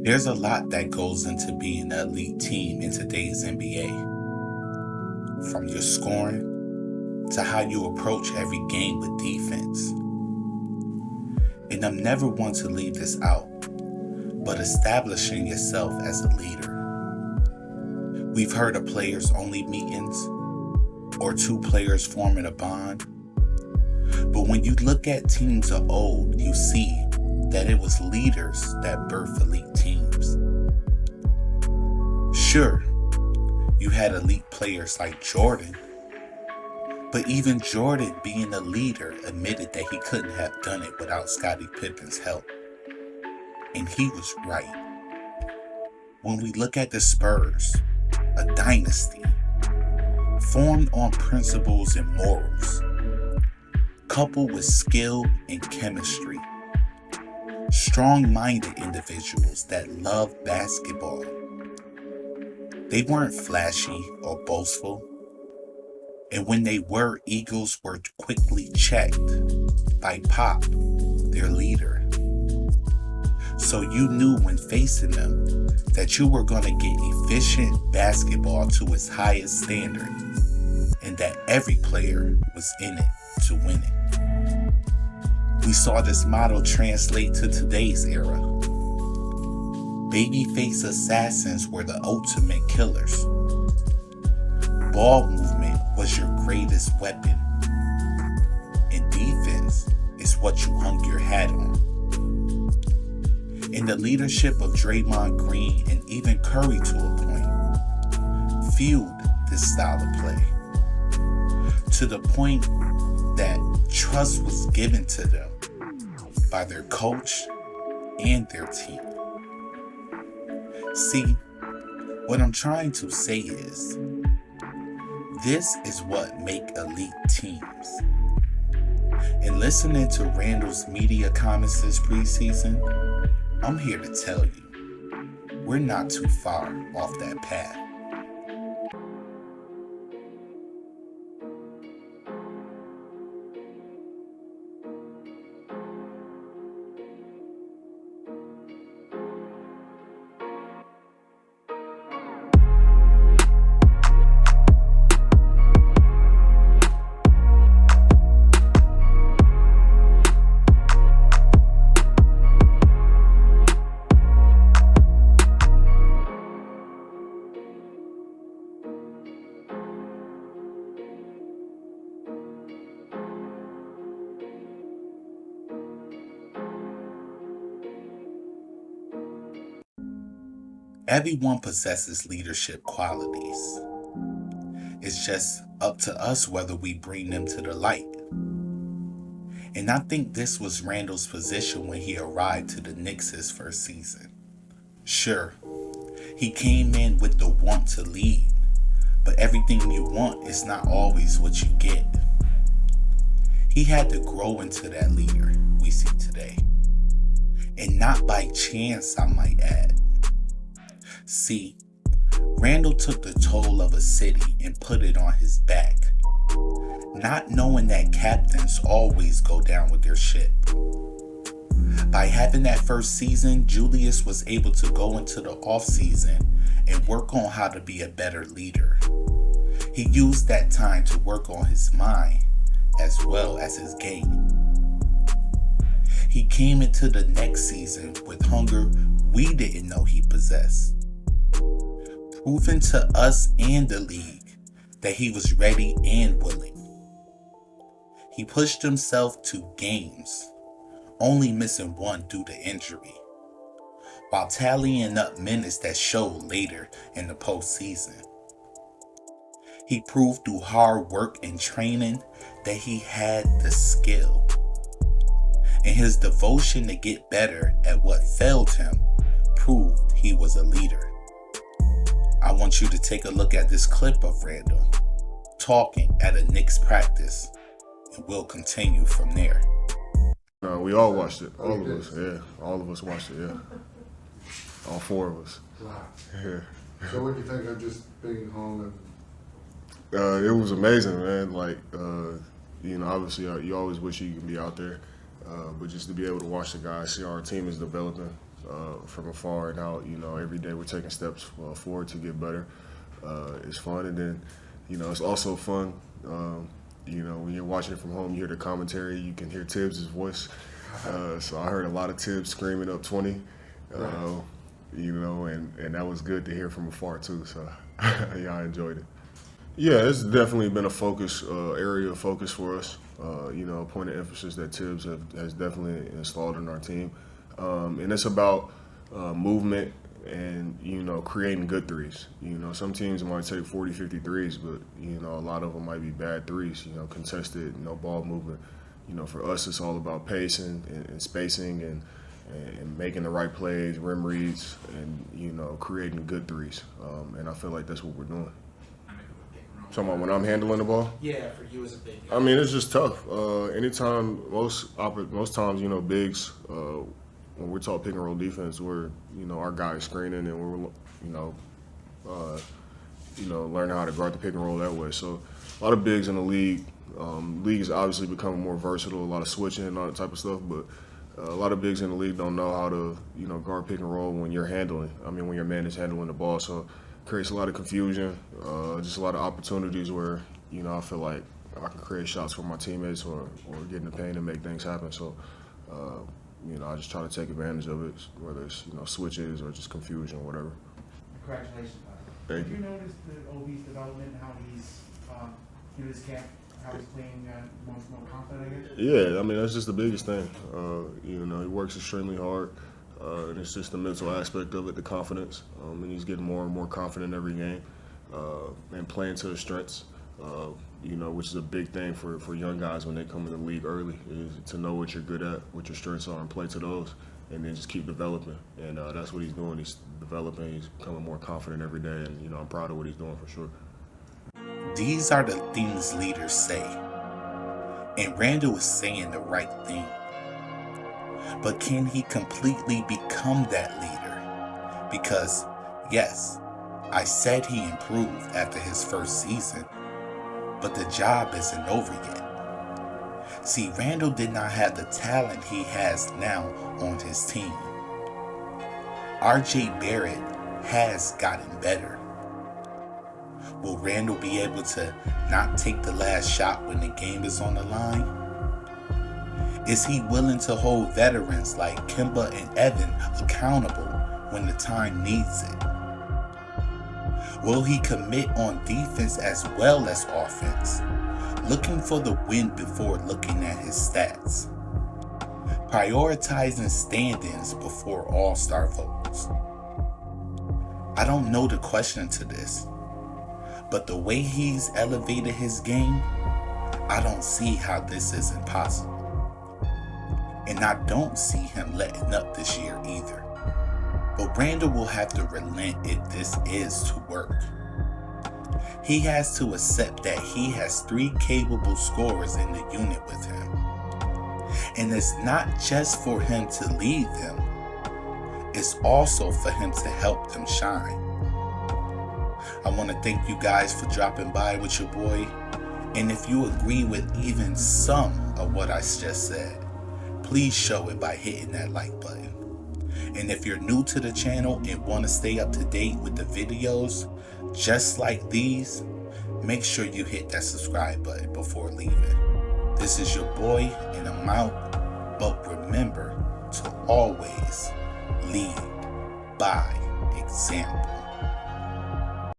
There's a lot that goes into being an elite team in today's NBA. From your scoring to how you approach every game with defense. And I'm never one to leave this out, but establishing yourself as a leader. We've heard of players only meetings or two players forming a bond. But when you look at teams of old, you see that it was leaders that birthed elite teams. Sure, you had elite players like Jordan, but even Jordan, being a leader, admitted that he couldn't have done it without Scottie Pippen's help. And he was right. When we look at the Spurs, a dynasty, formed on principles and morals, coupled with skill and chemistry, strong-minded individuals that loved basketball. They weren't flashy or boastful, and when they were, egos were quickly checked by Pop, their leader. So you knew when facing them that you were going to get efficient basketball to its highest standard, and that every player was in it to win it. We saw this model translate to today's era. Babyface assassins were the ultimate killers. Ball movement was your greatest weapon, and defense is what you hung your hat on. And the leadership of Draymond Green and even Curry to a point fueled this style of play, to the point that trust was given to them by their coach and their team. See, what I'm trying to say is, this is what make elite teams. And listening to Randle's media comments this preseason, I'm here to tell you, we're not too far off that path. Everyone possesses leadership qualities. It's just up to us whether we bring them to the light. And I think this was Randle's position when he arrived to the Knicks his first season. Sure, he came in with the want to lead, but everything you want is not always what you get. He had to grow into that leader we see today. And not by chance, I might add. See, Randle took the toll of a city and put it on his back, not knowing that captains always go down with their ship. By having that first season, Julius was able to go into the offseason and work on how to be a better leader. He used that time to work on his mind as well as his game. He came into the next season with hunger we didn't know he possessed, proving to us and the league that he was ready and willing. He pushed himself to games, only missing one due to injury, while tallying up minutes that showed later in the postseason. He proved through hard work and training that he had the skill, and his devotion to get better at what failed him proved he was a leader. I want you to take a look at this clip of Randle talking at a Knicks practice, and we'll continue from there. No, we all watched it. All of us, yeah. All of us watched it, yeah. All four of us. Wow. Yeah. So what do you think of just being home and It was amazing, man. Like, obviously, you always wish you could be out there, but just to be able to watch the guys, see how our team is developing, from afar, and how every day we're taking steps forward to get better. It's fun, and then it's also fun. When you're watching it from home, you hear the commentary. You can hear Tibbs' voice. So I heard a lot of Tibbs screaming up 20. And that was good to hear from afar too. So yeah, I enjoyed it. Yeah, it's definitely been a focus area of focus for us. A point of emphasis that Tibbs has definitely installed in our team, and it's about movement and creating good threes. Some teams might take 40, 50 threes, but a lot of them might be bad threes. Contested, no ball movement. For us, it's all about pacing and spacing and making the right plays, rim reads, and creating good threes. And I feel like that's what we're doing. Talking about when I'm handling the ball? Yeah, for you as a big guy. I mean, it's just tough. Anytime, most times, bigs, when we're taught pick and roll defense, we're, our guy is screening and we're, learning how to guard the pick and roll that way. So a lot of bigs in the league, league is obviously becoming more versatile, a lot of switching and all that type of stuff, but a lot of bigs in the league don't know how to, guard pick and roll when you're handling. When your man is handling the ball. So creates a lot of confusion, just a lot of opportunities where, I feel like I can create shots for my teammates or get in the paint and make things happen. So, I just try to take advantage of it, whether it's, switches or just confusion or whatever. Congratulations, Tyler. Thank Have you. you noticed the OB's development, how he's, through his camp, how he's playing much more confident, I guess? Yeah, that's just the biggest thing. He works extremely hard. And it's just the mental aspect of it, the confidence. And he's getting more and more confident every game and playing to his strengths, which is a big thing for young guys when they come in the league early, is to know what you're good at, what your strengths are, and play to those, and then just keep developing. And that's what he's doing. He's developing. He's becoming more confident every day, and, I'm proud of what he's doing for sure. These are the things leaders say. And Randle is saying the right thing. But can he completely become that leader? Because, yes, I said he improved after his first season, but the job isn't over yet. See, Randle did not have the talent he has now on his team. RJ Barrett has gotten better. Will Randle be able to not take the last shot when the game is on the line? Is he willing to hold veterans like Kemba and Evan accountable when the time needs it? Will he commit on defense as well as offense, looking for the win before looking at his stats? Prioritizing stand-ins before all-star votes. I don't know the question to this, but the way he's elevated his game, I don't see how this isn't possible. And I don't see him letting up this year either. But Randle will have to relent if this is to work. He has to accept that he has 3 capable scorers in the unit with him. And it's not just for him to lead them, it's also for him to help them shine. I want to thank you guys for dropping by with your boy. And if you agree with even some of what I just said, please show it by hitting that like button. And if you're new to the channel and want to stay up to date with the videos just like these, make sure you hit that subscribe button before leaving. This is your boy and I'm out, but remember to always lead by example.